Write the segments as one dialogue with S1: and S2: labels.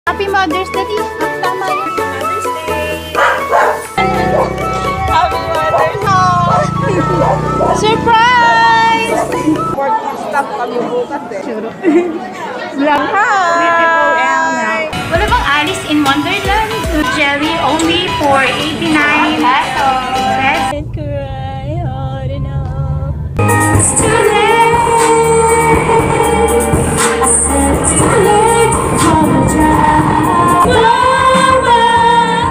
S1: Happy Mother's Day. Tama yun.
S2: Mother's Day!
S1: Happy Mother's Day. Surprise!
S2: Pork stop kami bukas eh.
S1: Churo. Vlog, hi! Wala bang Alice in Wonderland? Jelly only for 89 pesos. Cry hard enough. It's too late. I said it's too late. I'ma try. Mama,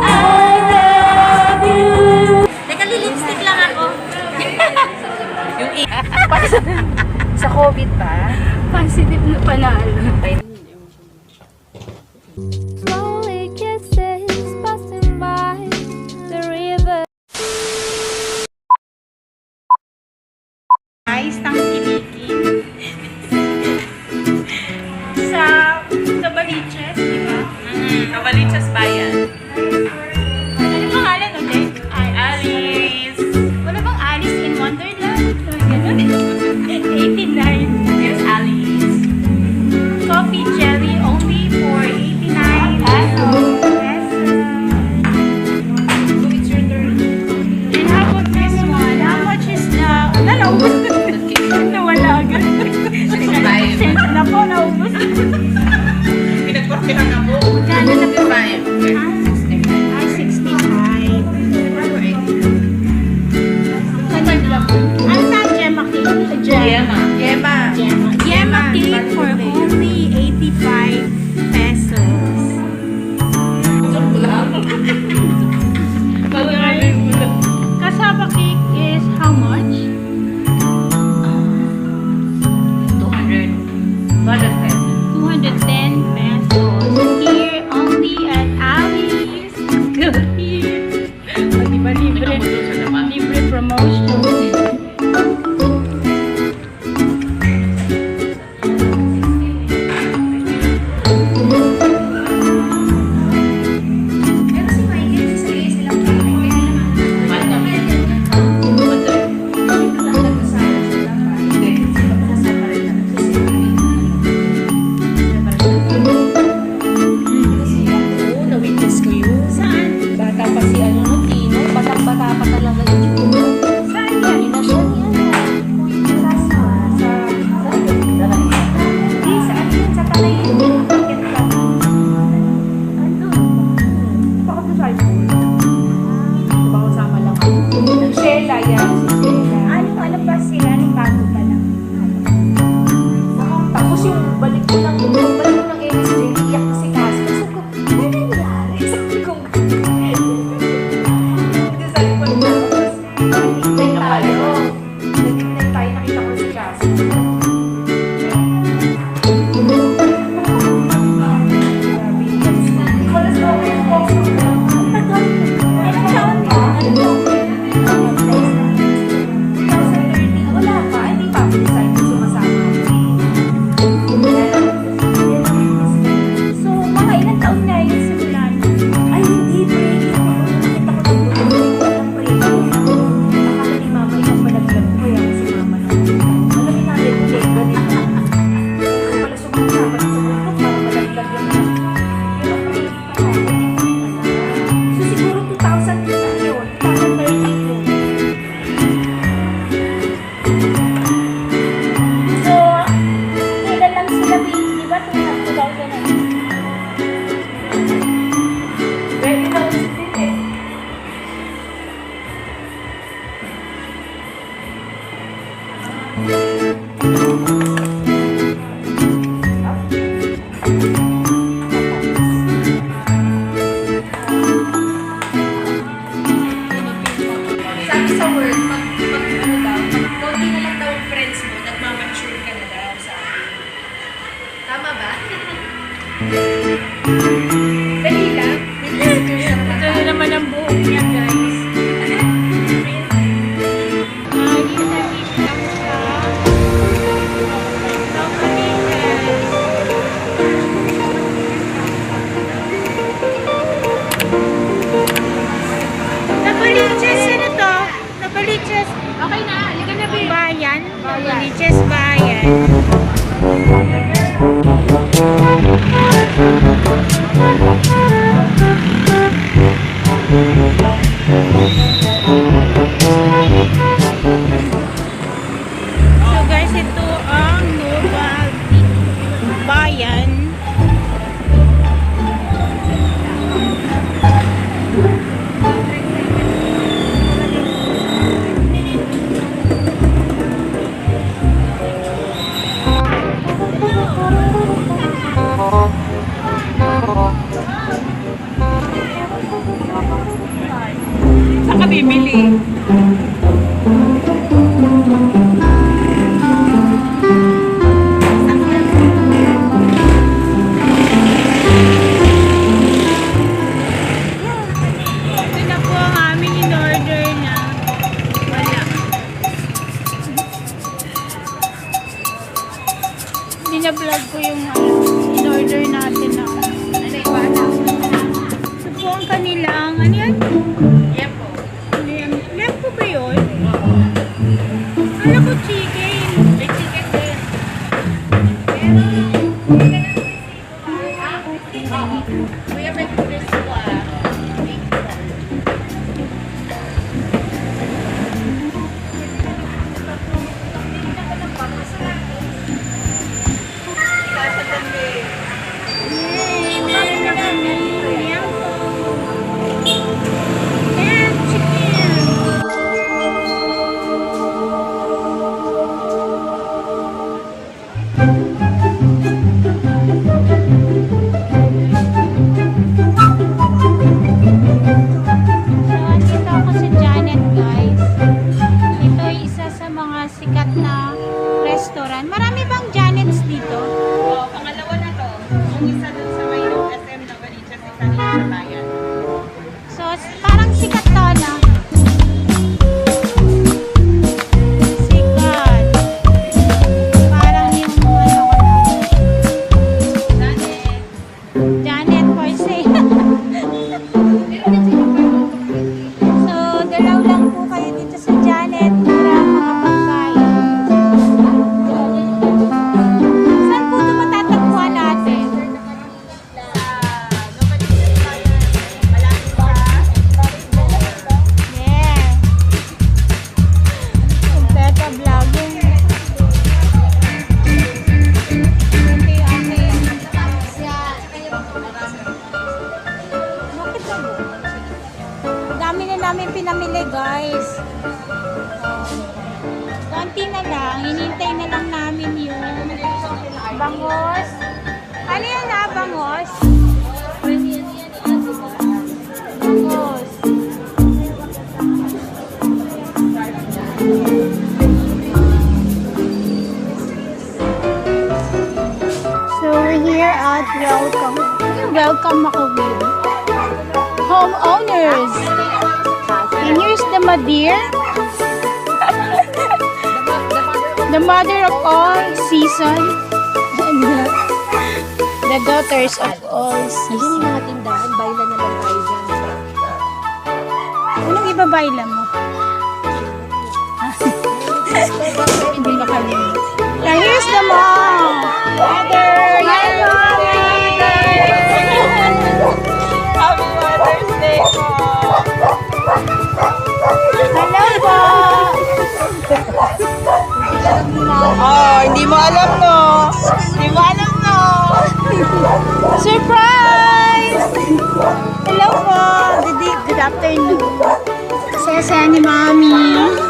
S1: I love you.
S3: Teka, lipstick lang ako. Yung
S2: Sa COVID ba?
S1: Positive na panalo.
S4: Slowly kisses passing by the river.
S1: Guys, tangkilikin. sa Baliches, di ba?
S3: Novaliches Bayan.
S1: Ano pangalan ulit?
S3: Alice.
S1: Wala bang Alice in Wonderland? Ganun. 89.
S3: Yes, Alice.
S1: Coffee jelly only for 89 pesos.
S2: So it's your turn.
S1: And how about this one? How much is the... Naubos na. Nawala agad.
S3: 65.
S1: Na po, naubos.
S3: Pinagporfihan ako.
S1: Magkano na po?
S3: 65.
S1: Ay, 65. Ano na, Gemma King?
S3: Gemma.
S1: Gemma King for only 85 pesos. Kasaba cake is how much?
S3: 200.
S1: 210 pesos. Here only at Alice. Here. O, diba libre? Libre promotion. Saan?
S2: Bata pa si ano no, Tino. Batang-bata pa talaga yung Tino.
S1: Saan yan?
S2: Inasyon yan. Wala sa...
S1: Di, saan yun? Sa Palayan. Bakit ka? Ano?
S2: Baka po sa high school. Diba kasama lang ako. Ng Sheila yan. Si Sheila.
S1: Ano ba sila? Anong bago pa lang?
S2: Tapos yung balik ko ng MSJ, iyak ko si Cassie. Sabi ko, ano nangyari? Sabi ko, sabi ko na, tapos nag-ignite tayo. Nag-ignite tayo, nakita ko si Cassie. Kolas ko ako yung box ko. Ang tagal. Ilang taon ka? 2013. Wala pa, hindi pa ako decide kung sumasama ako.
S1: So, mga ilang taon na yung simulan?
S2: Ay, hindi, pre. Nakita ko ng buto. Ang pre. Akala ni mama, ibang malaglag ko. Kaya ako si mama nung alam ni natin, hindi, ganito. Kung pala sumasabat sa buto, para malaglag yung yung pre. So, siguro 2000 yun. 2013 yun.
S1: So, kailan lang sila baby, ba? 2000 na.
S2: Very house din eh. Sabi sa work, ano daw, konti na lang daw yung friends mo, nagmamature ka na daw sa akin. Tama ba? Dali lang.
S1: Ito na naman ang buhok niya, guys. Nabaliches, ano to? Nabaliches.
S2: Okay na, halika na, babe.
S1: Bayan. Nabaliches, bayan. bibili. Ito na po ang aming in-order na wala. Bina-vlog ko yung in-order natin na ito po ang kanilang, ano yan?
S3: Yepo.
S1: Lempo ba yun? Alam ko chicken.
S3: May chicken din. Oo. Kuya, may crisp ko ah.
S1: Yay! Meron na kami. Lempo. And chicken. So, andito ako sa Janet, guys. Ito ay isa sa mga sikat na restaurant. Marami bang Janets dito?
S3: Oo, pangalawa na to. Yung isa dun sa may SM na Baliches, isa dito sa bayan.
S1: So, parang sikat to, no? Sikat. Parang yung ano ko lang.
S3: Janet.
S1: Janet for sale. So, dalaw lang po kayo dito sa Janet para makapagkain. Saan po ito matatagpuan natin? Yeah. Kompleto vlogging. Hindi, okay. Bakit ba? Ang dami na namin pinamili, guys. Konti na lang. Hinintay na lang namin yung bangos. Ano yan na, bangos? Bangos. So we're here at Welcome Makawil. Homeowners. And here's the Madir. The mother of all season. And the daughters of all season.
S2: Ayun yung mga tindahan, bayla na lang tayo dyan.
S1: Anong ibabayla mo? Hindi makalimut. Now here's the mom. Mother! Hi, Mommy! Happy Mother's Day po! Hello po! Oh, hindi mo alam, no? Hindi mo alam, no? Surprise! Hello po! Good afternoon. Saya-saya ni Mami.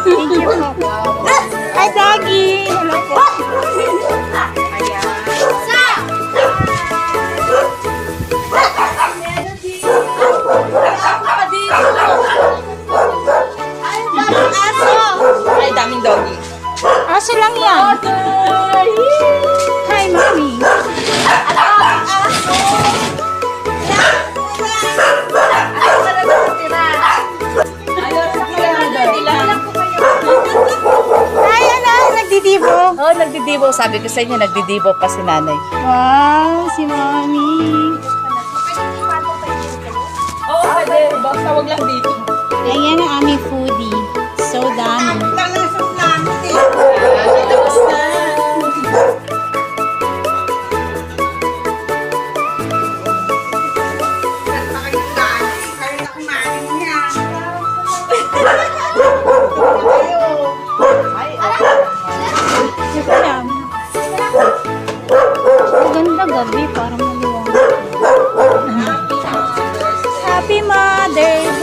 S1: Thank you po. Hi, Doggy! Hello po.
S3: Ay, daming doggy.
S1: Aso lang yan. Hi, Mami. Hi, anak. Nagdidibo.
S5: Oh, nagdidibo. Sabi ko sa inyo, nagdidibo pa si nanay.
S1: Wow, si Mami.
S3: Oo, pwede. Basta wag lang dito.
S1: Ayan ang aming foodie. So dami.
S3: Tapos na.
S1: Ito lang. Maganda gabi, parang maliwanag. Happy Mother's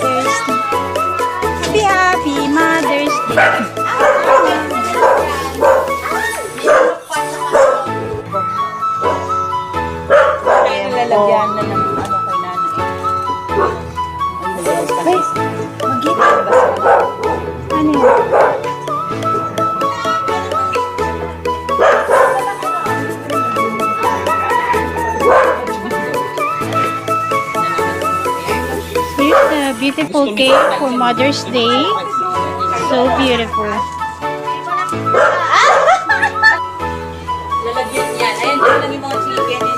S1: Day. Happy Mother's Day.
S5: Lalagyan na ng ano kay nanay. Ay, naglalagyan pa.
S1: beautiful cake for Mother's Day. So beautiful.
S3: Lalagyan yan. Ayun, doon lang yung mga chicken and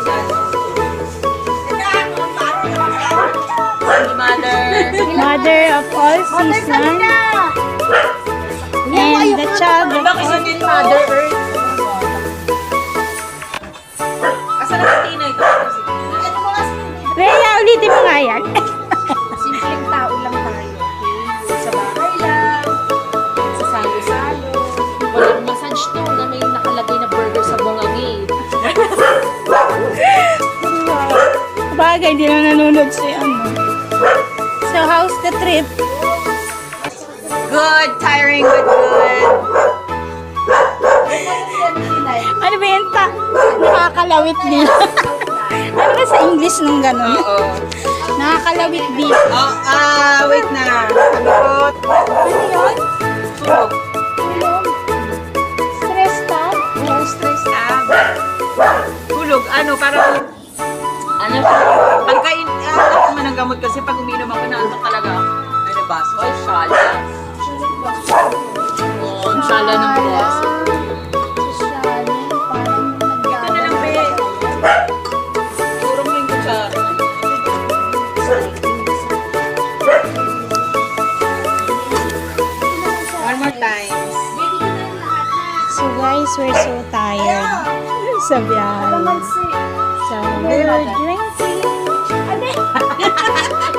S3: Si Mother.
S1: Mother of all seasons. And the child of
S3: Bakit
S1: all.
S3: din Mother Earth? Asan ang Tina ito?
S1: Rhea, ulitin mo nga yan.
S2: Simpleng tao lang tayo, okay? Sa bahay lang, sa salo-salo. Walang massage to na may nakalagay na burger sa bungangi.
S1: Bagay, hindi na nanonood si ano. So, how's the trip?
S3: Good, tiring, but good.
S1: Ano ba yan? Nakakalawit din. Ano ba sa English nung gano'n?
S3: Oo.
S1: Nakakalawit din.
S3: Wait na. Sabi ko,
S1: Ano yun?
S3: tulog.
S1: Stress ka? Oo, stress ka.
S3: Tulog, ano, parang, ano, pagkain, ako man ang gamot kasi pag uminom ako na ano talaga, ano ba, so, shala. Oh, ang shala ng buwas. Ito na lang, be. Puro mo yung kutsara. One more time.
S1: So guys, we're so tired. Sa biyahe. So, we're drinking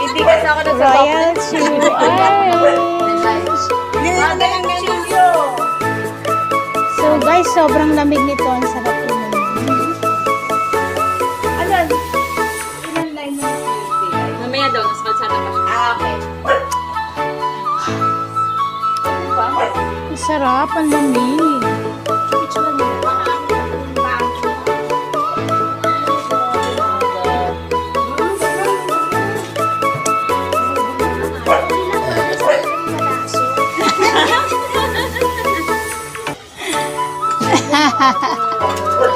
S3: Hindi kasi ako
S1: Royal Chew Ice. So guys, sobrang lamig nito. Ang sarap inumin.
S3: Mamaya daw, nas kalsada pa siya. Okay.
S1: Ang sarap, ang lamig.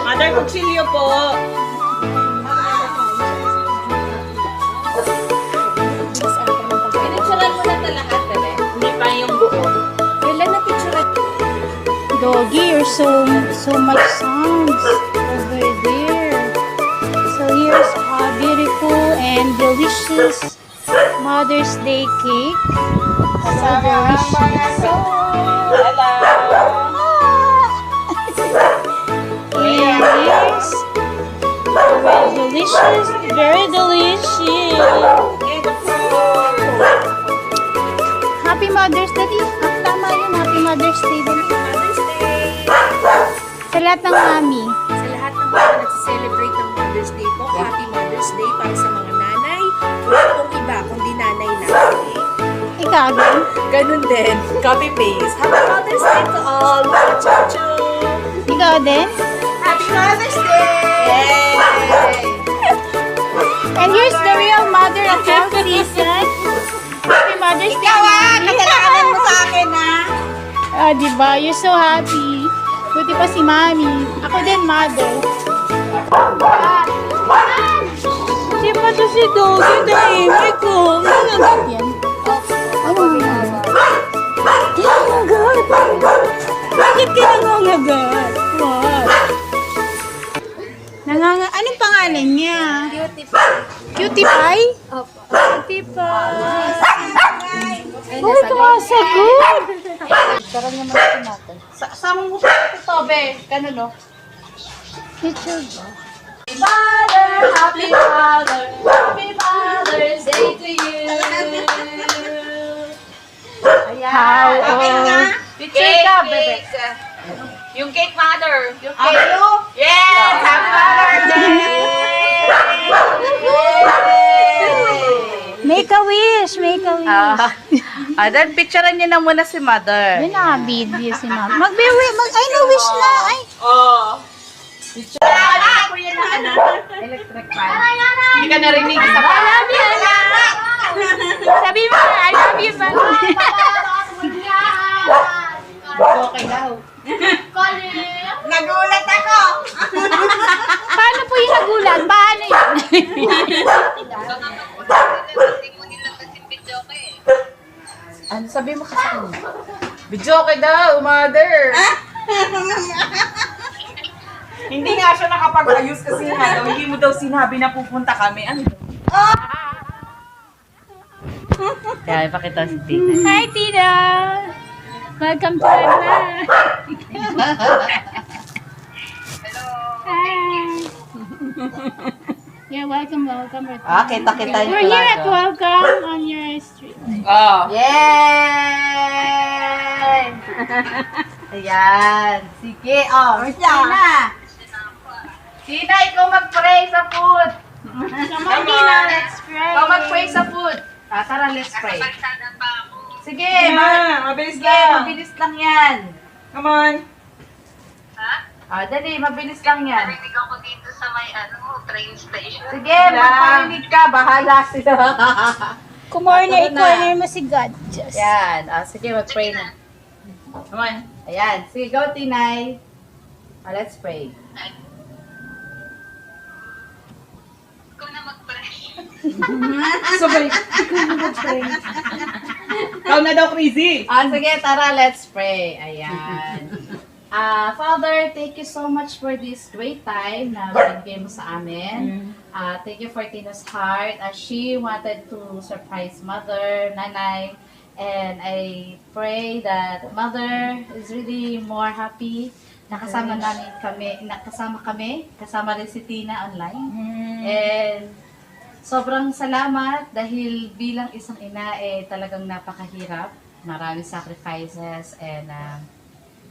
S3: Mother, kutsilyo po. Pinicturan mo na ito lahat, bebe. Hindi pa yung buo.
S2: Kailan na picture?
S1: Doggy, you're so much sounds over there. So here's a beautiful and delicious Mother's Day cake. So delicious.
S3: Hello.
S1: And here's very delicious, very delicious. Happy Mother's Day. Tama yun, Happy Mother's Day.
S2: Mother's Day!
S1: Sa lahat ng mami.
S2: Sa lahat ng mga nagsiselebrate ng Mother's Day po, Happy Mother's Day para sa mga nanay. Wala pong iba, kundi nanay natin.
S1: Ikaw din.
S2: Ganun din. Copy-paste. Happy Mother's Day to all! Mga chuchu!
S1: Ikaw din.
S2: Happy Mother's Day!
S1: And here's the real mother of all season. Happy Mother's Day, Mami.
S3: Kasalanan mo sa akin, ha?
S1: Ah, diba? You're so happy. Buti pa si Mami. Ako din, mother. Di ba to si Doggy? Tahimik ko. Nanagat yan. Ano nangagat? Nangagat. Bakit ka nangangagat? What? Anong pangalan niya?
S2: Cutie pie.
S1: Cutie Pie?
S2: Opo.
S1: Cutie Pie. Uy, kumasagot!
S5: Sarang naman ito natin. Sama mo sa ito, be. Ganun, no?
S1: Picture ba?
S2: Father, Happy Father, Happy Mother's Day to you.
S1: How
S3: Picture ka, bebe. Yung cake, Mother. Yung cake. Yes! Happy Mother's Day!
S1: Make a wish! Make a wish!
S5: Then picturean niyo na muna si Mother.
S1: Yun na, video si Mama. Ay, no-wish na! Ay!
S3: Oh. Ako yan na, anak. Electric fan. Hindi ka narinig sa pa.
S1: I love you, anak! Sabi mo, I love you, Mama!
S3: Okay daw. Nagulat ako.
S1: Paano po yung nagulat? Paano yun?
S5: Sabi mo kasi ano.
S3: Video okay daw, mother. Hindi nga siya nakapag-ayos kasi nga daw, hindi mo daw sinabi na pupunta kami. Ano daw? Kaya ipakita si Tita.
S1: Hi, Tina! Welcome to our vlog. Hi! Yeah, welcome.
S5: Kita yung
S1: We're here at Welcome on your street.
S3: Oh.
S5: Yay! Ayan. Sige, Tina. Tina, ikaw mag-pray sa food.
S1: Come on, Tina, let's pray.
S5: Ikaw mag-pray sa food. Tara, let's pray. Sige,
S3: Mabilis
S5: sige, mabilis lang yan.
S3: Come on.
S5: Dali, mabilis lang yan.
S6: Narinig ako dito sa may train station.
S5: Sige, magparinig ka. Bahala sila.
S1: Kumorner,
S5: Tara na.
S1: i-corner mo si God. Just.
S5: Yan. Sige, mag-pray na.
S3: Come on.
S5: Ayan. Sige, go, Tinay. Let's pray.
S6: Ikaw na mag-pray.
S3: Sabay. Ikaw na daw, crazy.
S5: Sige, tara, let's pray. Ayan. Father, thank you so much for this great time na binigay mo sa amin. Thank you for Tina's heart. She wanted to surprise Mother, Nanay, and I pray that Mother is really more happy. Nakasama rin si Tina online. And sobrang salamat dahil bilang isang ina talagang napakahirap. Maraming sacrifices and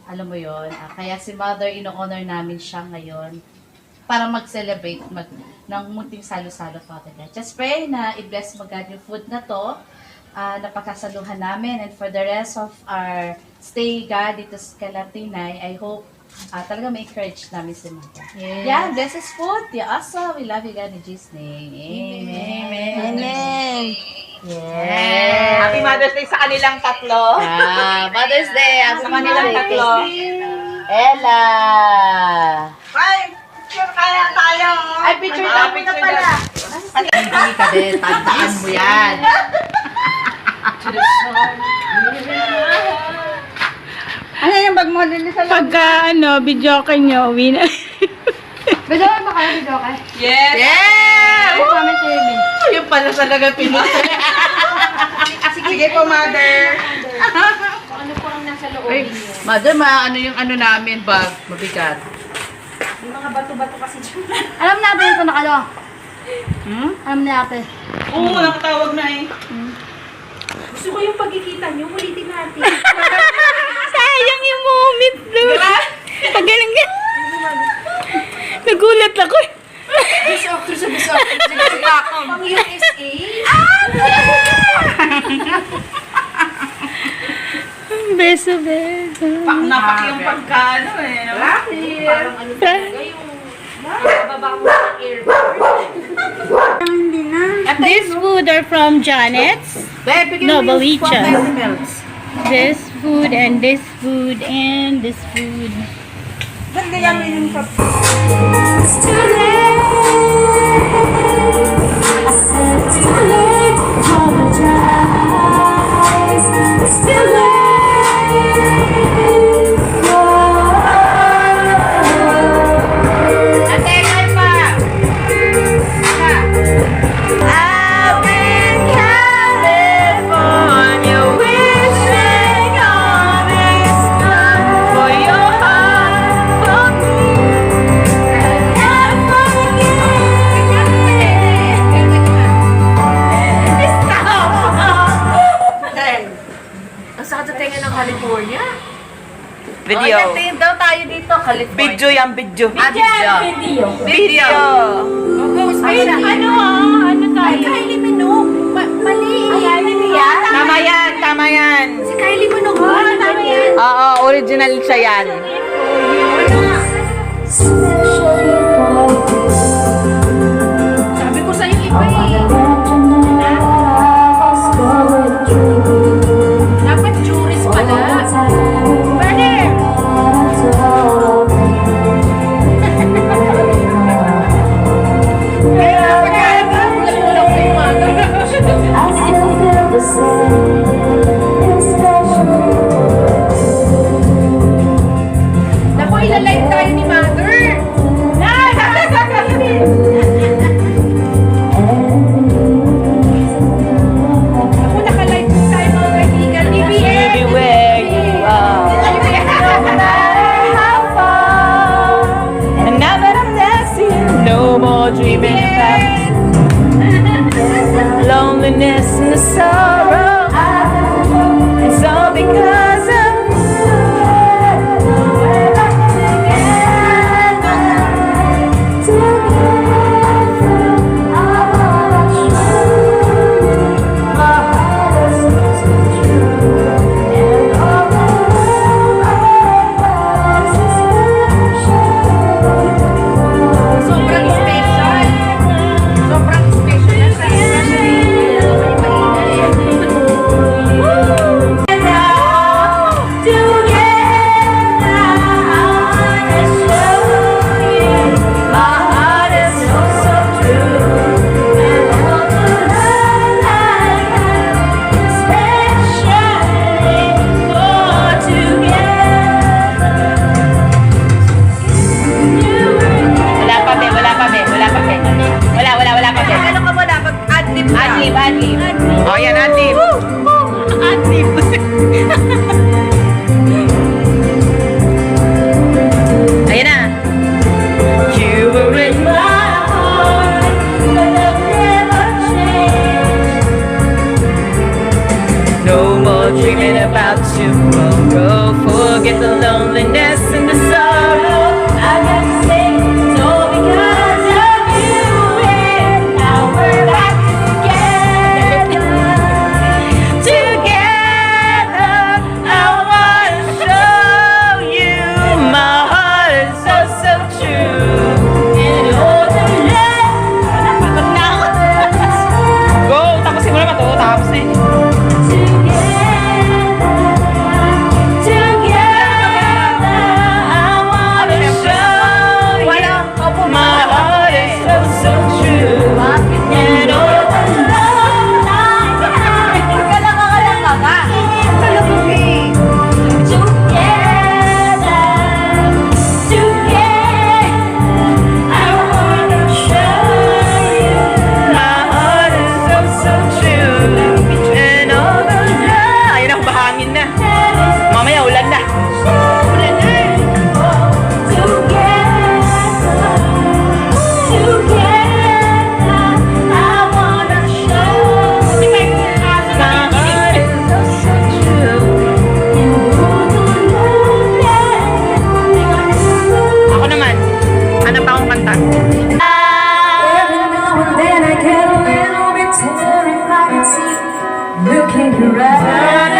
S5: alam mo yon, kaya si Mother, ino-honor namin siya ngayon para mag-celebrate ng munting salo-salo, Father God. Just pray na i-bless mo God yung food na to, napakasaluhan namin, and for the rest of our stay, God, dito sa Kalatinay, I hope talaga may encourage namin si Mother. Yeah, bless His food. Yeah, awesome. We love you, God, in Jesus' name. Amen.
S1: Amen.
S5: Yeah.
S3: Happy Mother's Day sa kanilang tatlo.
S5: Mother's Day.
S3: Sa kanilang tatlo.
S5: Ella.
S3: Bye! Picture kaya tayo.
S5: Ay, picture na mo na pala. Hindi ka din. Tandaan mo yan.
S3: Ano yung bag mo? Lilisan lang.
S1: Pagka, video ka nyo, uwi na.
S2: Video ba kayo? Video kayo?
S3: Yes!
S5: Yeah!
S2: Comment kayo, Min.
S3: Yung pala talaga pinili. Sige po, Mother.
S2: Kung ano po ang nasa loob
S5: Uy,
S2: niyo.
S5: Mother, ano yung ano namin, bag? Mabigat.
S2: Yung mga bato-bato kasi dyan. Alam natin ito nakalo. Alam natin.
S3: Oo, nakatawag na eh.
S2: Gusto ko yung pagkikita niyo. Ulitin natin.
S1: Sayang yung moment doon. Pagaling ka. Nagulat ako.
S2: Best actor sa best actor. Sige, pang USA.
S1: Beso, beso.
S3: Napak yung pagkano eh. No?
S2: Parang ano talaga yung bababa mo sa airport.
S1: This food are from Janet's. No, Balicha. This food and this food and this food.
S2: Ang sakit sa tenga ng California.
S3: Video.
S5: Nagtingin daw tayo dito, California.
S3: Video yan, video.
S5: Video.
S3: Video.
S1: Ano tayo?
S2: Kylie Minogue. Mali.
S5: Ayan, ano yan?
S3: Tama yan, tama yan.
S2: Si Kylie Minogue. Tama yan.
S3: Oo, original siya yan.
S2: Sabi ko sa'yo iba eh. Dapat juris pala. Burner! Kaya pagkakagulat ko lang sa'yo, Mother.
S4: I still feel the same.
S3: loneliness and the sorrow. It's all because of
S2: Sobrang special. Sobrang special na sa
S3: Wala pa, be. Wala pa, be. Wala pa, be. Wala pa, be.
S2: Ano ka ba dapat? Ad-lib ka.
S3: Adlib. Oh, yan, adlib. Adlib. Ayan na. You were in my heart, but I've never changed. No more dreaming about tomorrow. Forget the loneliness and the sorrow. I gotta say, it's all because of you. And now we're back together. Together, I wanna show you my heart is so, so true. And all the love. Napagod na ako. Go! Tapusin mo naman to. Tapos na yun. Ayun ako, bahangin na. Mamaya ulan na. Ulan na. Ako naman. Hanap akong kanta.
S2: Every now and then I get a little bit terrified and see looking around.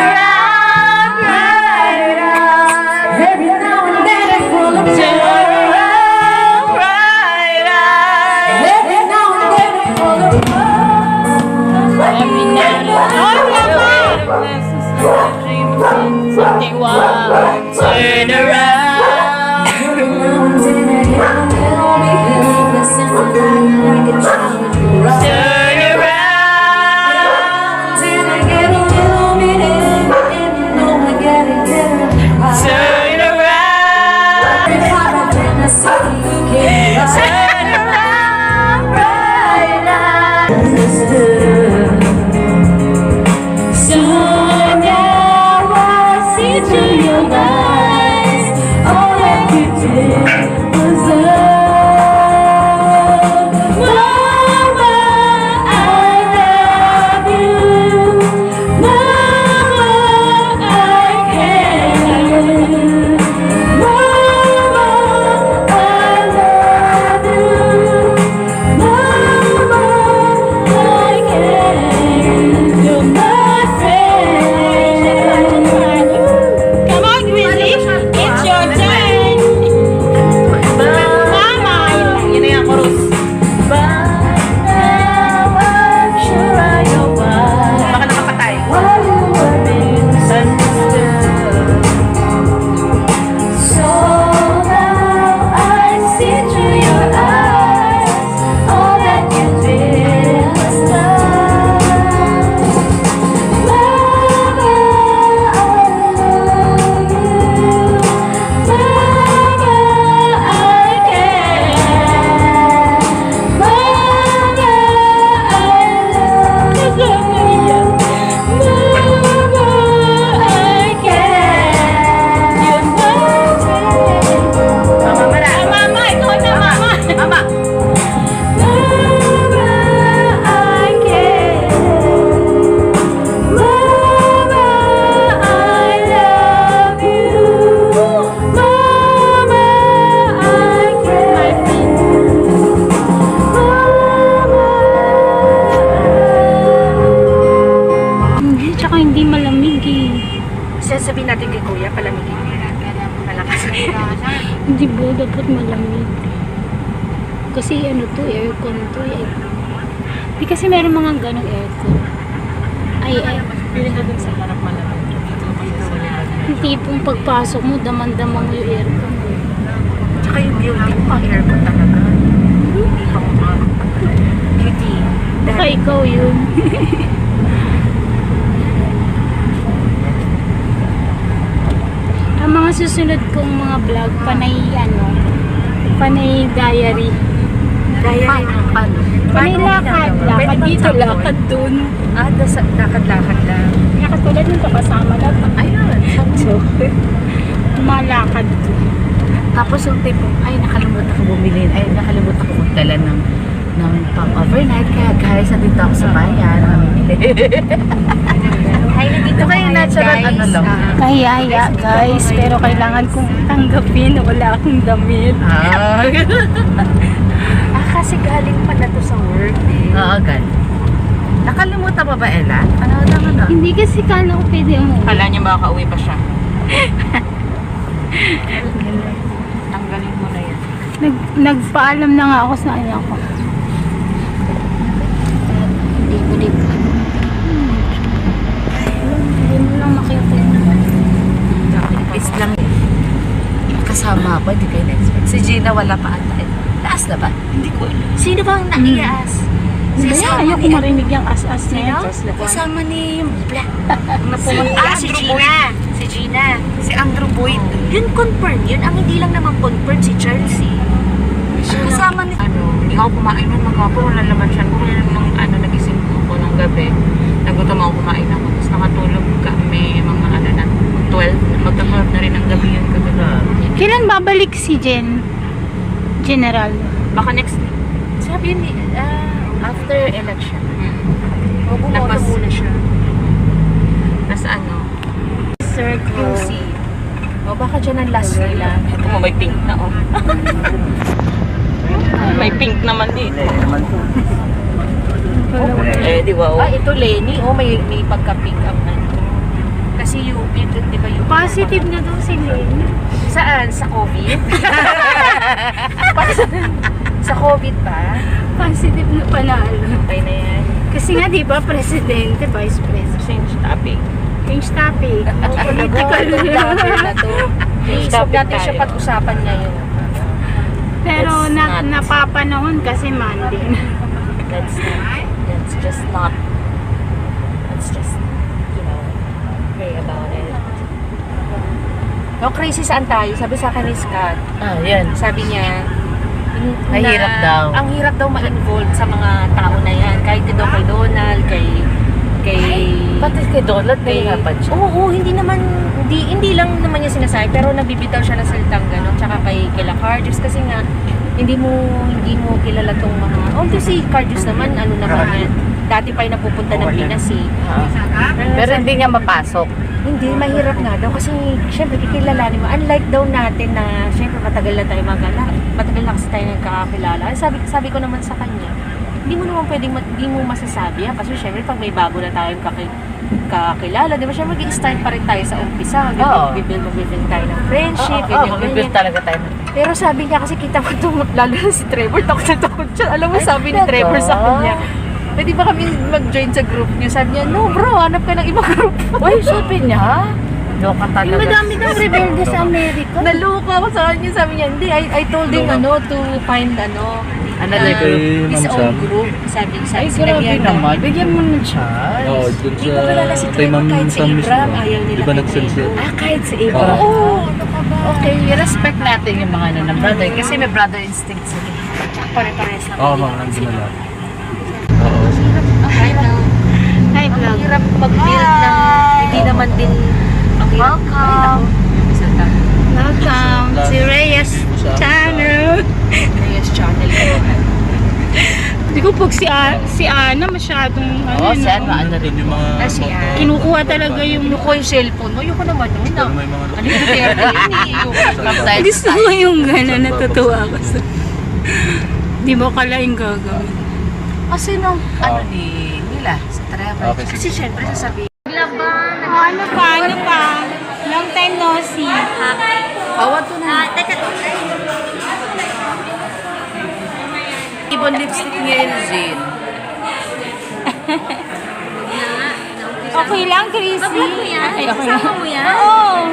S2: Every now and then I fall up Every now and then I fall
S3: Turn around.
S2: Every now and then I get a little bit helpless and I can try to run.
S3: Turn around.
S2: Then I get a little
S1: Tsaka hindi malamig eh.
S2: Sasabihin natin kay Kuya, palamigin niya. Malakas na.
S1: Hindi ba dapat malamig? Kasi ano to, aircon to eh. Di kasi meron mga ganong aircon. Ay,
S2: Pili na dun sa harap malamig.
S1: yung tipong pagpasok mo, daman-damang yung aircon.
S2: Tsaka yung beauty mo, ang aircon talaga. Hindi pang beauty.
S1: Baka ikaw yun. Ang mga susunod kong mga vlog, panay diary.
S2: Diary ng paano?
S1: Panay lakad, lakad dito, lakad dun.
S2: Lakad-lakad lang.
S1: Kaya katulad nung kasama na,
S2: Ayun.
S1: so, malakad dun.
S5: Tapos yung tipong, ay nakalimutan ko bumili, ay nakalimutan ko magdala ng pang-overnight. Kaya guys, nandito ako sa bayan. Namimili.
S2: Hi, nandito
S5: Kaya natural ano lang.
S1: Kaya guys, pero kailangan kong tanggapin, wala akong damit.
S2: Kasi galing pa na to sa work eh.
S5: Oo, gan. Nakalimutan pa ba, Ella? Ano?
S1: Hindi kasi kala ko pwede mo.
S2: Kala niya makaka-uwi pa siya. Tanggalin mo na yan.
S1: Nagpaalam na nga ako sa anak ko. Hindi ko. Hindi mo lang makita.
S5: Is lang. Kasama ako, hindi kayo na-expect. Si Gina wala pa ata. Taas na ba? Hindi ko alam.
S2: Sino bang naiyaas?
S1: Hindi, ayoko marinig yung as-as na yan.
S5: Kasama ni yung black.
S2: Si Gina. Si Gina.
S5: Si Andrew Boyd.
S2: Yun confirm yun. Ang hindi lang naman confirm si Chelsea.
S5: Kasama ni...
S7: Hindi ako kumain ng maghapon, wala naman siya. Kung nung nagising ko ng gabi, nagutom ako kumain ako. Tapos nakatulog kami mga 12. Magta-12 na rin ang gabi yun gabi.
S1: Kailan babalik si General?
S7: Baka next week.
S2: Sabi ni, after election. O bumoto
S7: Tapos-
S2: muna siya.
S7: Tapos
S1: Sir
S2: QC. O baka dyan ang last nila.
S7: ito mo may pink na may pink naman dito. Di ba?
S2: Ito Lenny. May pagka-pick up na. Kasi UP, di ba UP?
S1: Positive na daw si Lenny.
S2: Saan? Sa COVID? Sa COVID ba?
S1: Positive na panalo.
S2: Okay na yan.
S1: Kasi nga, di ba, presidente, vice president.
S7: Change topic.
S1: Change topic.
S2: Political na to. Please, huwag natin siya pag-usapan ngayon.
S1: Pero napapanahon kasi Monday na.
S7: Let's just, pray about it.
S2: No, crazy saan tayo? Sabi sa akin ni Scott.
S5: Yan.
S2: Sabi niya,
S5: Mahirap daw.
S2: Ang hirap daw ma-involve sa mga tao na yan. Kahit daw kay Donald, kay
S5: Pati kay Donald, nahihirapan siya.
S2: Oo, hindi lang naman niya sinasabi, pero nabibitaw siya ng salitang gano'n. Tsaka kay Cardius kasi nga, hindi mo kilala tong mga, although si Cardius naman, yan, dati pa yung napupunta ng Pinas eh.
S5: Pero hindi nga mapasok.
S2: Hindi, mahirap nga daw kasi syempre kikilalanin mo. Unlike daw natin na syempre matagal na tayo matagal na kasi tayo nagkakakilala. Sabi ko naman sa kanya, hindi mo naman pwedeng, hindi mo masasabi kasi syempre pag may bago na tayong kakilala, di ba syempre mag-start pa rin tayo sa umpisa. Mag-build tayo ng friendship,
S5: Mag-build talaga tayo.
S2: Pero sabi niya kasi kita ko itong, lalo na si Trevor, takot na takot siya. Alam mo, sabi ni Trevor sa kanya, pwede ba kami mag-join sa group niyo? Sabi niya, no bro, hanap ka ng ibang group.
S5: Uy, sabi niya. Loka talaga.
S1: Madami daw rebelde sa Amerika.
S2: Naluka ako sa kanya, sabi niya, hindi, I told him to find his own group. Sabi
S5: Ay,
S2: sinabi
S5: grabe
S2: niya,
S5: naman. Bigyan mo ng chance.
S8: Oo, dun
S2: Hindi
S8: sa
S2: ko kilala si
S8: kay
S2: Trevor
S8: Ma'am
S2: kahit si
S8: Sam mismo.
S2: Abraham, ayaw nila
S8: Di ba
S2: kay
S8: nag-send siya?
S2: Trevor.
S5: Kahit si Abraham.
S2: Oo, ano ka ba?
S5: Okay, respect natin yung mga ng brother. Kasi may brother instinct sila.
S2: Pare-pares lang.
S8: Oo, mga nandun na lang. Oo.
S2: Hi, vlog.
S1: Hi,
S2: Ang
S1: vlog.
S2: hirap mag-build ng, hindi naman din, ang hirap.
S5: Welcome.
S1: Welcome to Reyes Channel.
S2: Reyes Channel.
S1: Hindi ko pag si Ana masyadong
S5: Oo, saan maano rin.
S8: Yung mga
S2: Si Ann.
S1: Kinukuha talaga yung
S2: Kinukuha yung cellphone mo. Ayoko naman nun.
S8: Pero may mga
S2: Ano yung Duterte yun eh.
S1: gusto ko yung gano'n, natutuwa ako sa... Di mo kala yung gagawin.
S5: Kasi nung, nila, sa Trevor.
S8: Okay,
S2: Kasi
S8: sige.
S2: syempre sasabihin.
S1: Laba, ano pa, ano pa? Long time no see.
S7: Awat to na. Teka. Ibon lipstick ni Elzin.
S1: Okay lang, Chrissy.
S2: Bablog mo yan?
S1: Ay, okay
S2: Kasama
S1: lang.
S2: mo yan?
S1: Oo.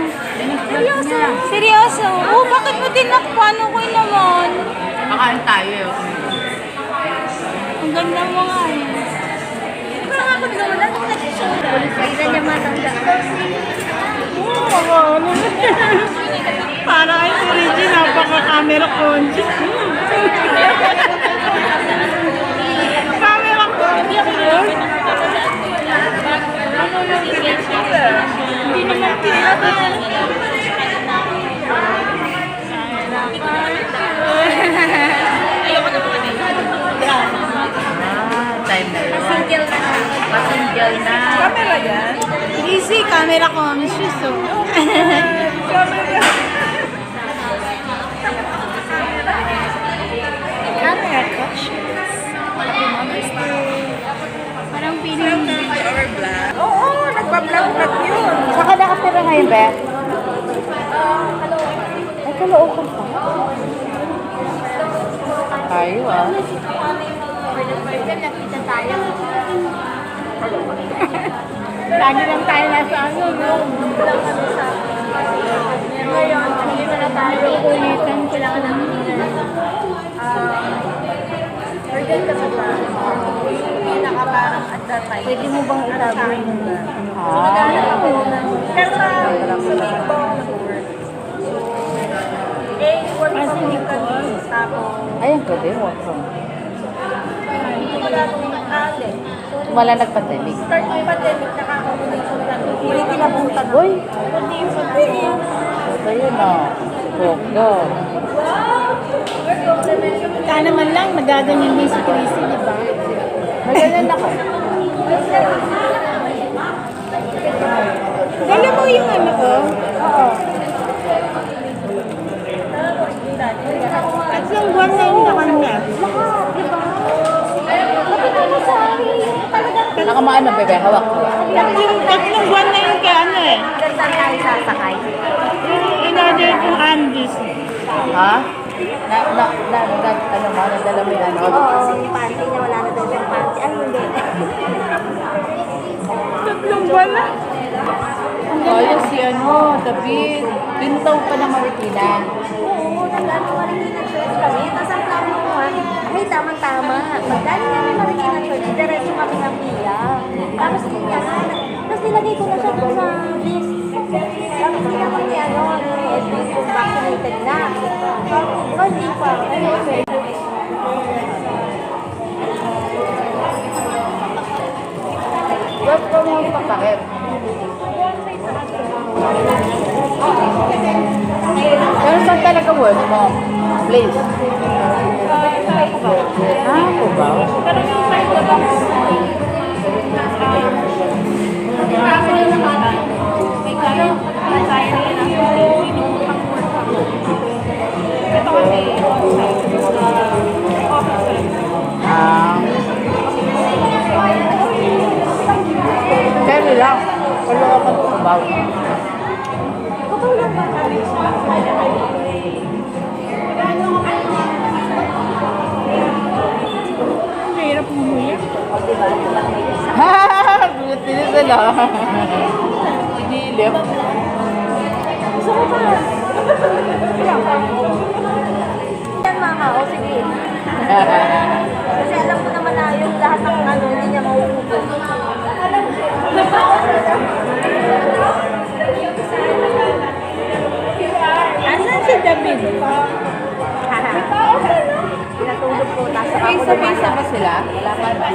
S2: Seryoso?
S1: Seryoso? Oh, bakit mo tinakpan? Okay naman.
S7: Makain tayo eh.
S1: Ang ganda mo nga eh.
S2: Parang ako wala nung nag-show. Kailan niya matanda?
S1: Para kay si Reggie, napaka-camera conscious. Camera conscious. Hindi naman tinatawag.
S7: Time na yun.
S2: Single na.
S7: Masinggay na.
S1: Camera yan? Easy, camera conscious. Oh. Camera conscious. Parang feeling...
S2: Oo, nagpa-vlog yun.
S7: Saka nakatira ngayon, Be? Ay, kalookan pa. Tayo ah.
S2: Nakita tayo.
S1: Lagi lang tayo nasa ano, no?
S2: Ngayon, hindi na tayo.
S1: Ulitan ko lang.
S2: Kailangan namin urgent ka ba? Pinaka-parang at that time. Pwede mo bang itabi mo na? Pero sabihin ko ako nag-work. Work from home kami. Tapos,
S7: Ayun ko din, work from.
S2: hindi ko wala akong nag-aalit.
S7: Wala nag-pandemic.
S2: Start ng pandemic, nakaka-combination kami. Hindi tinapunta na.
S7: Uy!
S2: Hindi yung pandemic.
S7: Ito yun ah. Go.
S1: Sana man lang, nagaganyan din si Chrissy, di ba?
S7: Magalan ako.
S1: Dala mo yung ano ko? Oo. Tatlong buwan na yung nakan niya.
S7: Nakamaan na, Bebe. Hawak ko.
S1: Tatlong buwan na yung kay ano eh.
S2: Saan tayo sasakay?
S1: In-order kong Andes.
S7: Ha? Ano mo? Nadala mo yung ano?
S2: Oo, yung panty niya, wala na daw siyang panty. Ay, hindi.
S1: Tatlong buwan na.
S7: Kaya si ano, David. Pintaw pa ng Marikina.
S2: Oo, nag-ano Marikina Church kami. Tapos ang plano ko ay tamang-tama. Pagdali namin Marikina Church, diretso kami ng Pia. Tapos nilagay ko na siya doon sa list. Tapos tinapag niya, kung vaccinated na. Pero hindi pa.
S7: Work from home pa bakit? Pero saan talaga work mo? Place? Cubao? Kaya lang, wala ka pa Cubao.
S1: Mahirap umuya.
S7: Gulat din sila. Dilip.
S2: Yan mama, o sige. Kasi alam ko naman na yung lahat ng ano, hindi niya mauubos.
S1: Asan si David?
S2: Pinatulog ko, nasa ako
S7: Face-to-face na ba sila?
S2: Wala pa ba?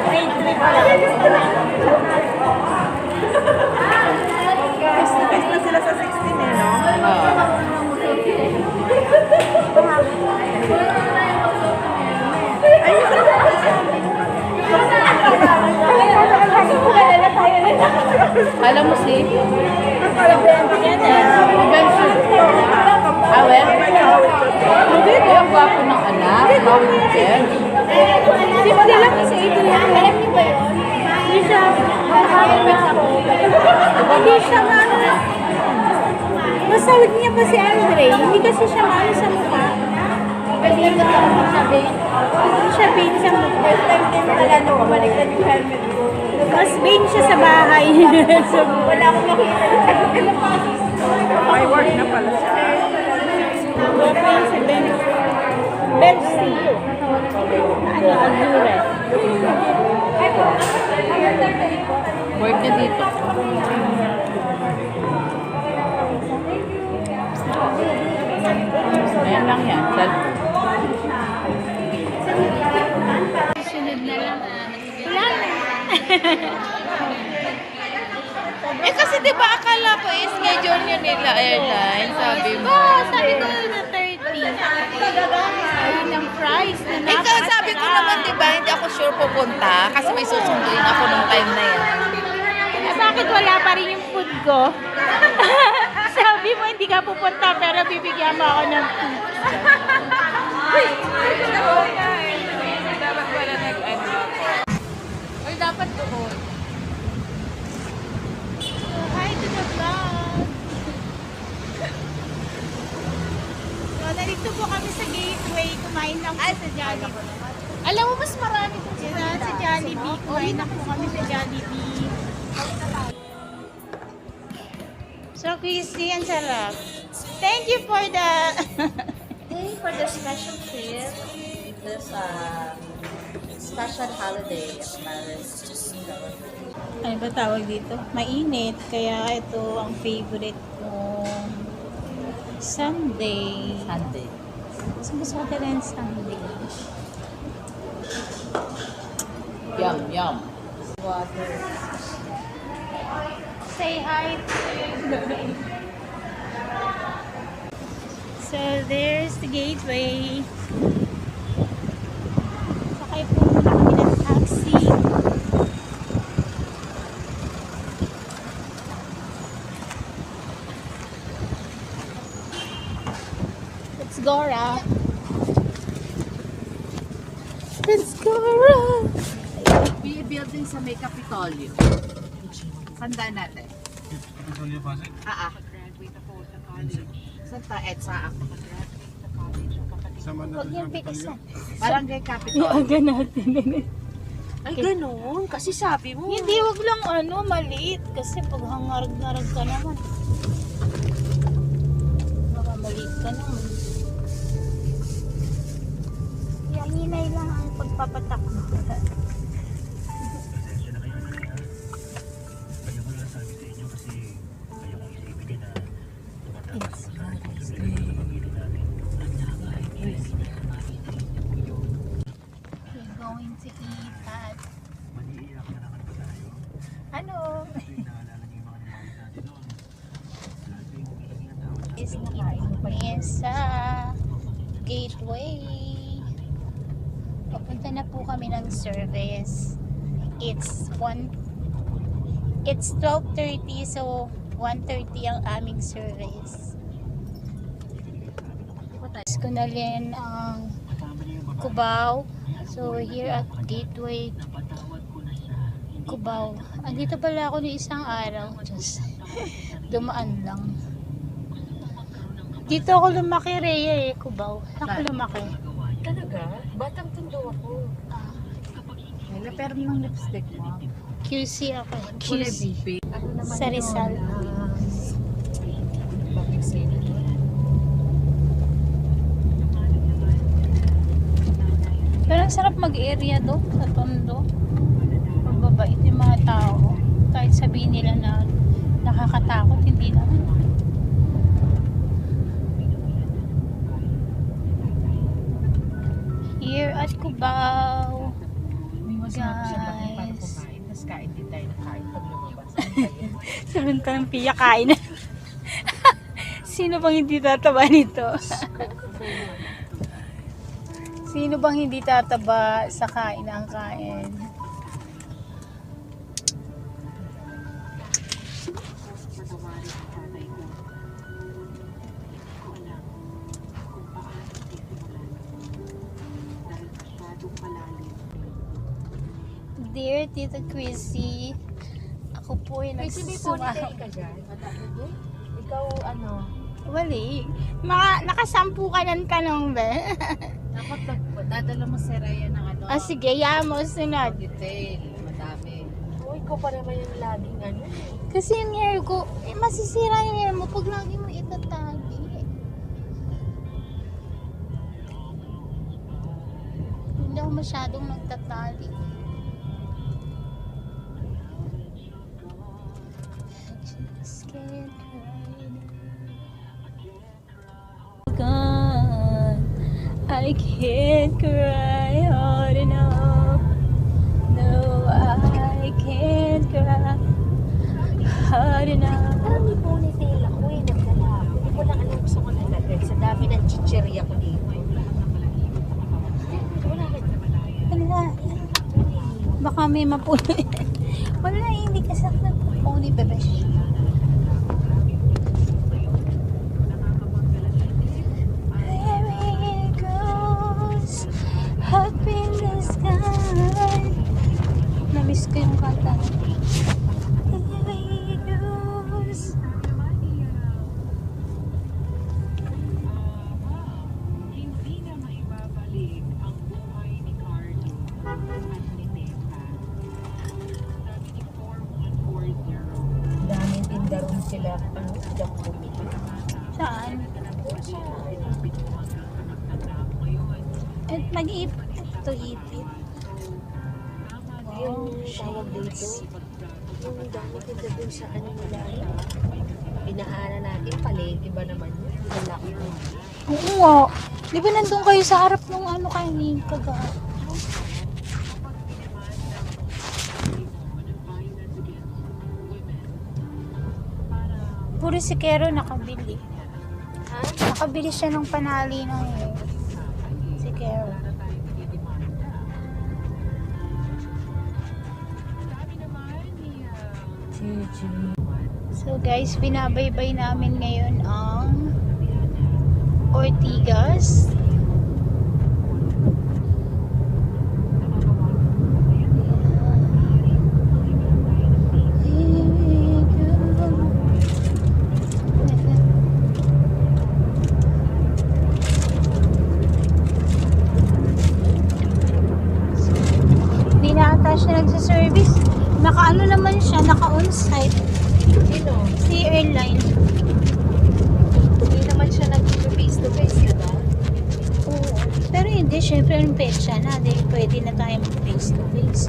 S2: Wait, face na sila sa 16 eh, no?
S7: Oo.
S1: Masawag niya pa si Andre. Hindi kasi siya maano sa mukha. Kasi ito ako sabi. Siya pain sa mukha. First time din pala nung kumaliktad yung helmet ko. Mas pain siya sa bahay. So, wala akong makita.
S2: May work na pala siya.
S1: Pain sa Belsy. Ano, Azure.
S7: Work niya dito. Ayan lang yan.
S1: Sunod na lang. Wala na.
S7: Eh kasi diba akala ko schedule niya nila airline, sabi mo.
S1: Sabi ko na 30. Sabi ng price na
S7: Ikaw sabi ko naman diba hindi ako sure pupunta kasi may susunduin ako nung time na yan.
S1: Eh, bakit wala pa rin yung food ko? Sabi mo hindi ka pupunta pero bibigyan mo ako ng food.
S7: Dapat wala nag-ano. Or dapat doon.
S1: Hi to the vlog! So, narito po kami sa Gateway. Kumain lang po sa Jollibee.
S7: Alam mo mas marami kung
S1: Sa Jollibee. Kumain lang po kami sa Jollibee. So, Christy, ang sarap. Thank you for the...
S5: Hey, for the special trip, this special holiday of Paris.
S1: Ano ba tawag dito? Mainit. Kaya ito ang favorite kong Sunday.
S5: Sunday.
S1: Gusto ko talaga ng Sunday.
S7: Yum, yum.
S5: Water.
S1: Say hi. So, there's the gateway. Sakay po muna kami ng taxi. Let's go, Ra. Let's go, Ra.
S5: Building sa may Capitolio. Sandaan natin.
S8: Kapitolyo Pasig?
S5: Santa EDSA ako.
S8: Sama na
S1: Huwag niyang bigkasan.
S5: Barangay Capitolio.
S1: Iaga natin.
S2: Ay, ganun. Kasi sabi mo.
S1: Hindi, wag lang maliit. Kasi pag hangarag-ngarag ka naman. Baka maliit ka naman. Yan, hinay lang ang pagpapatak mo.
S8: Pasensya na kayo kanina. Ayaw ko lang sabi sa inyo kasi ayaw kong isipin na tumatakas ko sa responsibilidad na pamilya namin.
S1: We're going to eat at...
S8: Maniiyak na naman ba tayo?
S1: Ano?
S8: Kasi naalala niyo yung mga nilalit natin noon. Lagi umiiyak na tao sa
S1: Is eating sa Gateway. Papunta na po kami ng service. It's 12:30, so 1:30 ang aming service. Ko na rin ang Cubao. So we're here at Gateway Cubao. Andito pala ako ng isang araw. Just dumaan lang. Dito ako lumaki, Rhea, Cubao. Ako lumaki.
S2: Talaga? Batang tundo ako.
S5: Nila, pero ng lipstick mo.
S1: QC ako.
S5: Kulay
S1: QC.
S5: bibi.
S1: Sa Rizal. Pero ang sarap mag-area do sa Tondo. Magbabait yung mga tao. Kahit sabihin nila na nakakatakot, hindi naman. Here at Cubao. Guys.
S5: Tapos kain din tayo ng kain pag lumabas.
S1: Samantalang piya kain na. Sino bang hindi tataba nito? Sino bang hindi tataba sa kain ng kain? Dear Tita Chrissy, ako Ako po ay
S2: Wait, may ponytail ka dyan? Ikaw, ano?
S1: Wali. Nakasampu ka ng tanong, be.
S5: Dapat dadala mo si Raya ng ano.
S1: Sige, mo sunod.
S5: Detail. Madami.
S2: Oh, ikaw pa naman yung laging ano.
S1: Kasi yung hair ko, masisira yung hair mo pag lagi mo itatagi. Hindi ako masyadong nagtatali. Just can't God, I can't cry hard enough. No, I can't cry hard enough.
S2: Parang may ponytail ako eh, nagdala. Hindi ko lang alam gusto ko nalagay. Sa dami ng chichirya ko dito. Wala ka.
S1: Wala. Baka may mapuli. Wala, hindi kasi ako nagpapuli, bebesh. There it goes, up in the sky. Namiss ko yung kanta. There it goes.
S2: Daming tindaron sila. Ano, sila bumili.
S1: Saan? At mag-iipit ito, ipit.
S2: Yung tawag dito, yung daming tindaron sa ano nila. Pinaanan natin, palengke ba naman yun? Ang laki mo.
S1: Oo nga. Di ba nandun kayo sa harap ng ano kayo kaga? Puro si Kero nakabili.
S2: Ha?
S1: Nakabili siya ng panali ng hair. Si Kero. So guys, binabaybay namin ngayon ang Ortigas. Hindi na ata siya nagsa-service. Naka-ano naman siya, naka-on-site.
S2: Sino?
S1: Si airline.
S2: Hindi naman siya nag-face to face, diba?
S1: Oo. Pero hindi, syempre yung petsa na. Dahil pwede na tayo mag-face to face.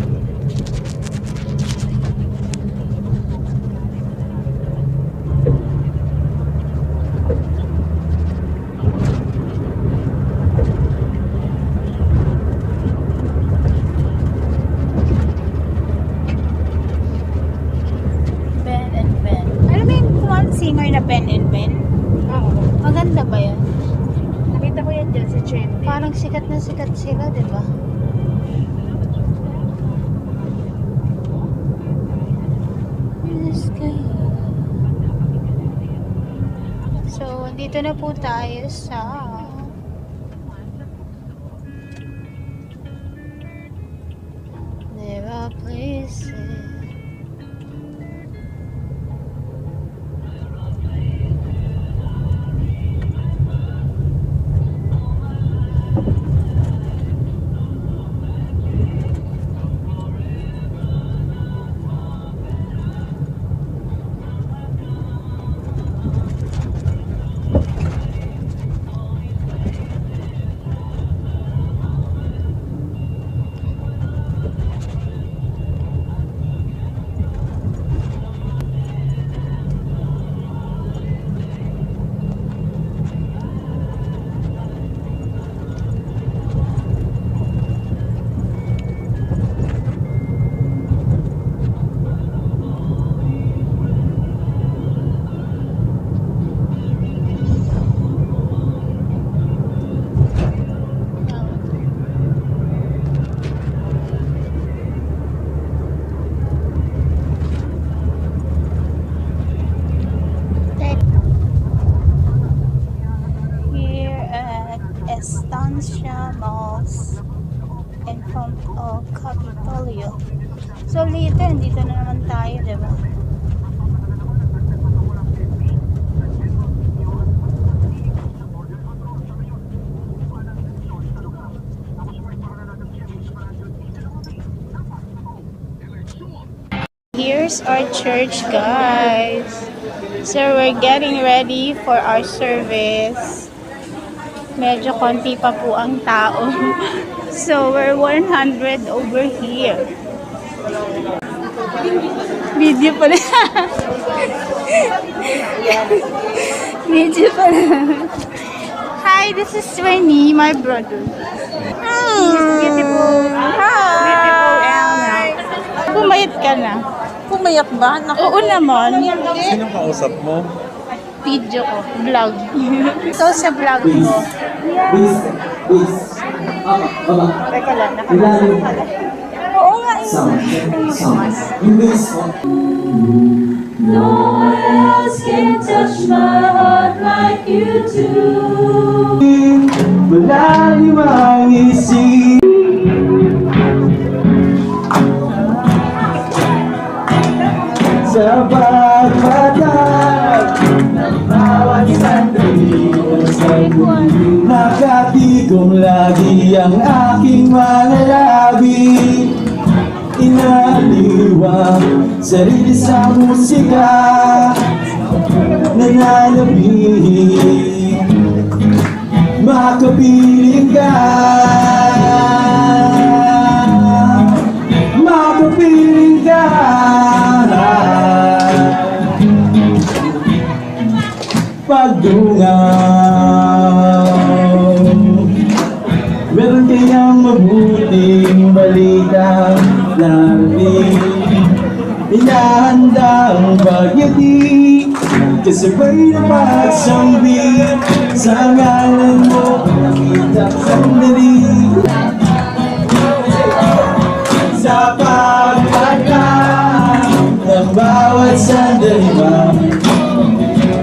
S1: Ben and Ben. Alam mo yung one singer na Ben and Ben?
S2: Oo.
S1: Maganda ba yun?
S2: Nakita ko yan dyan sa Chente.
S1: Parang sikat na sikat sila, di ba? So, dito na po tayo sa there are places Kapitolyo. So later, dito na naman tayo, diba? Here's our church, guys. So we're getting ready for our service. Medyo konti pa po ang tao. So we're 100 over here. Video pala. Video pala. Hi, this is Winnie, my brother. Beautiful. Hi. Beautiful Elna. Pumayat ka na.
S7: Pumayak ba?
S1: Oo naman.
S8: Sinong kausap mo?
S1: Video ko. Vlog. Ito sa vlog ko. Teka lang. Nakapasok pala. Oo nga.
S3: No one else can touch my heart like you do.
S9: Malalim ang isip sa pagpatak ng bawat sandali nakatigong lagi ang aking mga labi. Inaliwang sarili sa musika nananabik makapiling ka, makapiling ka. Pagdungaw, meron kayang mabuting balita narinig. Inahanda ang pagyati, kasabay na pagsambit sa ngalan mo, nakita sandali. Sa pagpatak ng bawat sandali ba,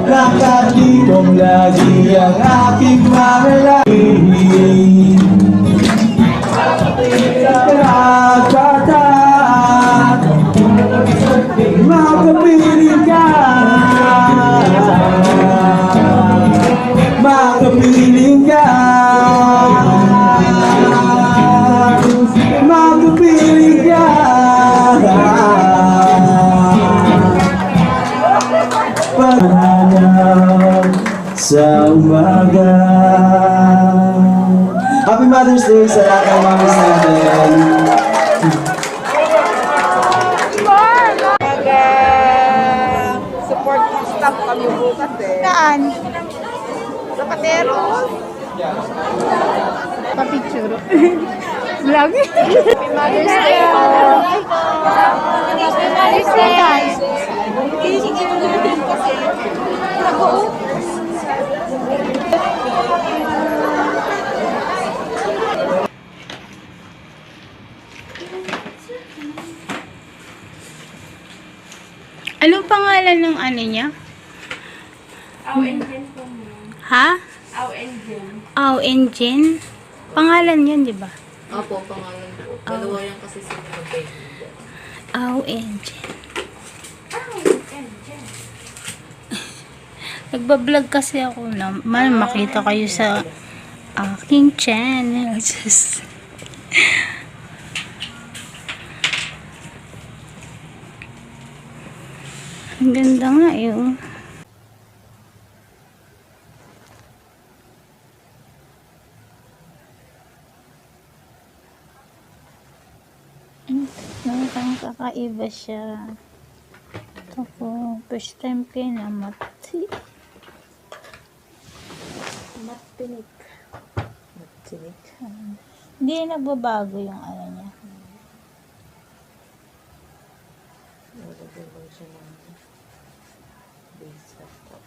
S9: nakatigong lagi ang aking mga labi. Pagpatak, makapiling ka, makapiling ka, makapiling ka. Paghanap sa umaga. Happy Mother's Day sa lahat ng mamis natin.
S7: Support staff kami bukas eh.
S1: Saan?
S7: Sa Patero.
S1: Papicture. Vlog.
S7: Mother's Day.
S1: Happy Mother's Day, guys. Anong pangalan ng ano niya?
S2: Aw Engine po mo.
S1: Ha?
S2: Aw Engine.
S1: Oh, engine. Pangalan yun, di ba?
S7: Opo, pangalan po. Dalawa yan kasi sila mag-baby.
S1: Oh, engine. Nagbablog kasi ako naman. Makita kayo sa aking channel. Just... Ang ganda nga yun. Nakakang kakaiba siya. Ito po, first time ko yun na mati. Matinik. Matinik. Hindi nagbabago yung ano niya.
S7: Nagbabago siya ng base laptop.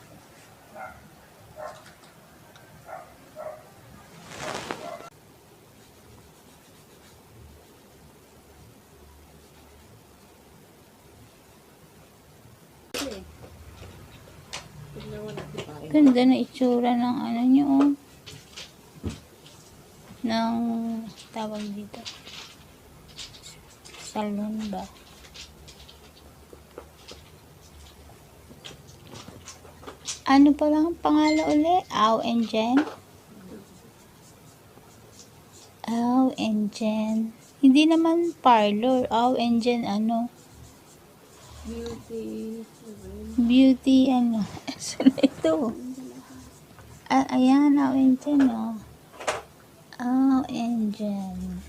S1: Ganda na itsura ng ano niyo, oh. Ng tawag dito. Salon ba? Ano pa lang ang pangalan uli? Au and Jen? Au and Jen. Hindi naman parlor. Au and Jen ano? Beauty ano? Saan ito? Ayan, Au and Jen oh. Au and Jen.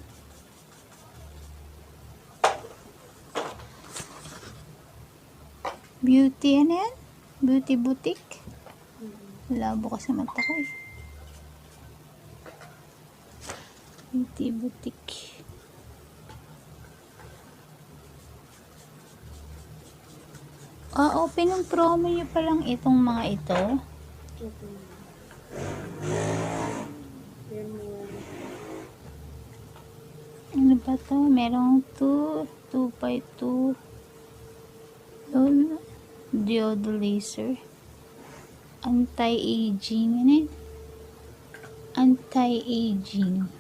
S1: Beauty ano yan? Beauty boutique? Labo ka sa mata ko eh. Beauty boutique. Open yung promo nyo pa lang itong mga ito. Ano ba to? Merong 252 Diodo laser. Anti-aging. Ano yun? Anti-aging.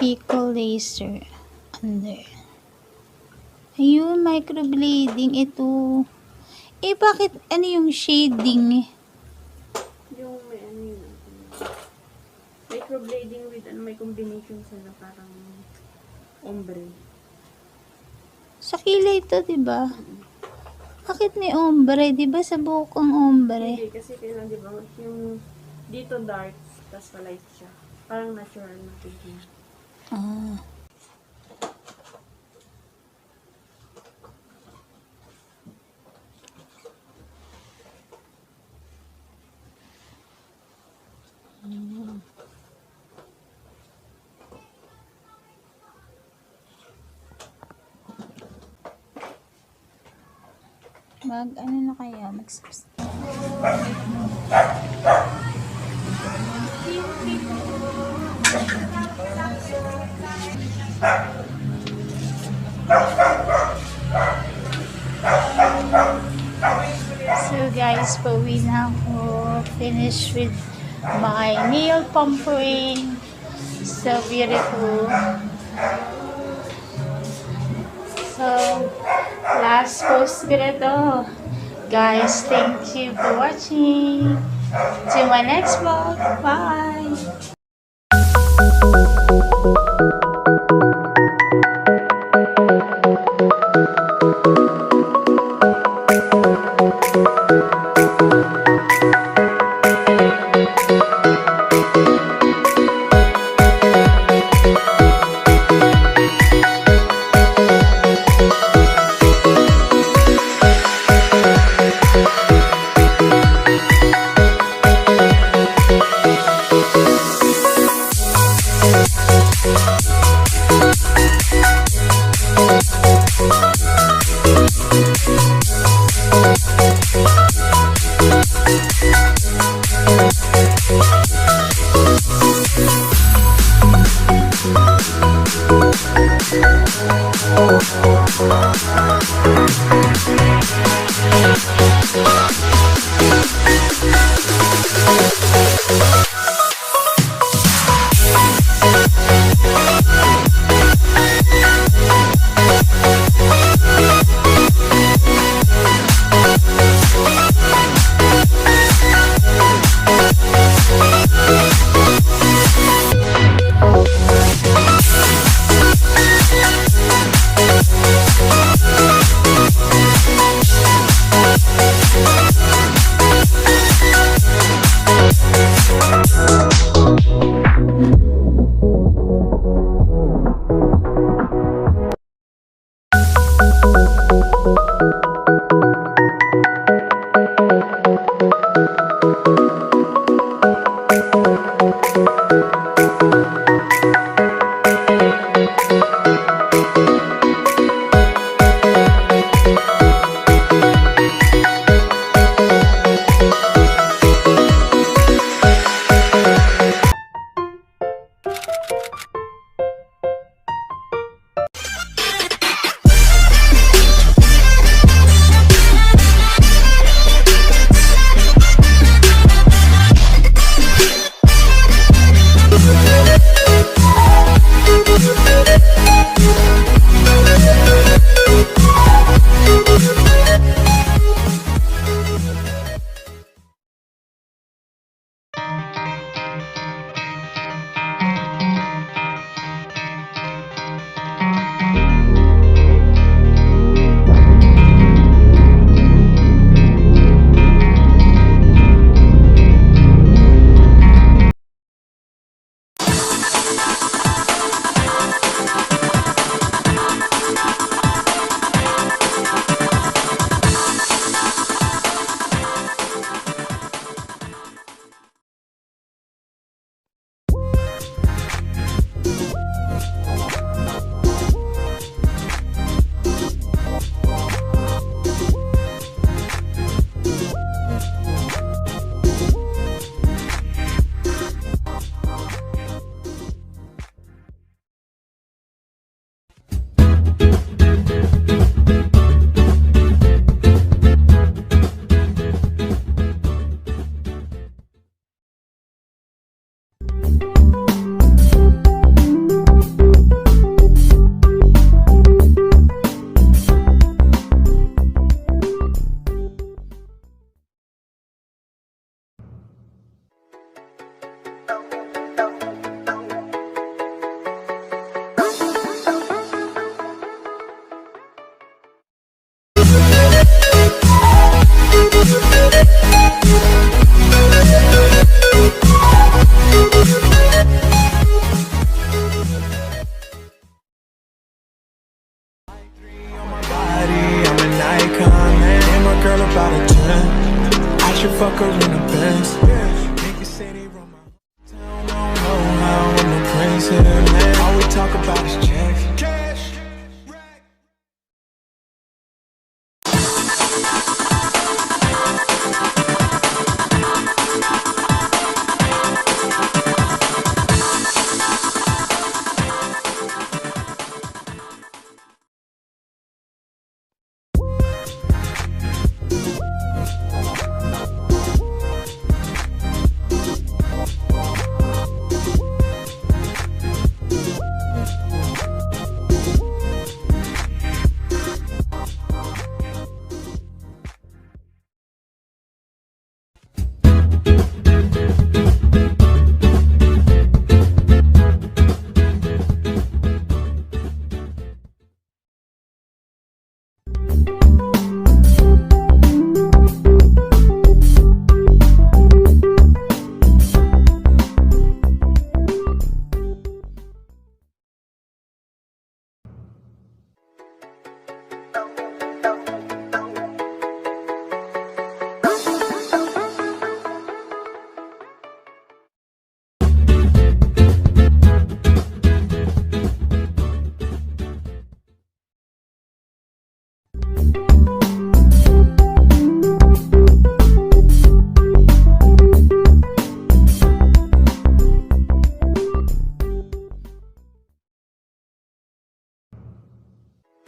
S1: Pico laser. Under. Ayun, microblading. Ito. Bakit ano yung shading?
S2: Yung may ano yun. Microblading with ano, may combination sila parang ombre.
S1: Sa kilay ito, diba? Bakit may ombre? Diba sa buhok ang ombre?
S2: Hindi, kasi kailan di ba yung dito dark, tas light siya. Parang natural na tignan.
S1: Ah. Ano na kaya? So guys, pauwi na ako. Finish with my nail pampering. So beautiful. So, last post ko na to. Guys, thank you for watching. See you my next vlog. Bye!
S4: Thank you.
S10: I'm an icon, man. And my girl about a 10. I should fuck her in a Benz. Niggas say they run my town, don't know how I'm a prince here, man. All we talk about is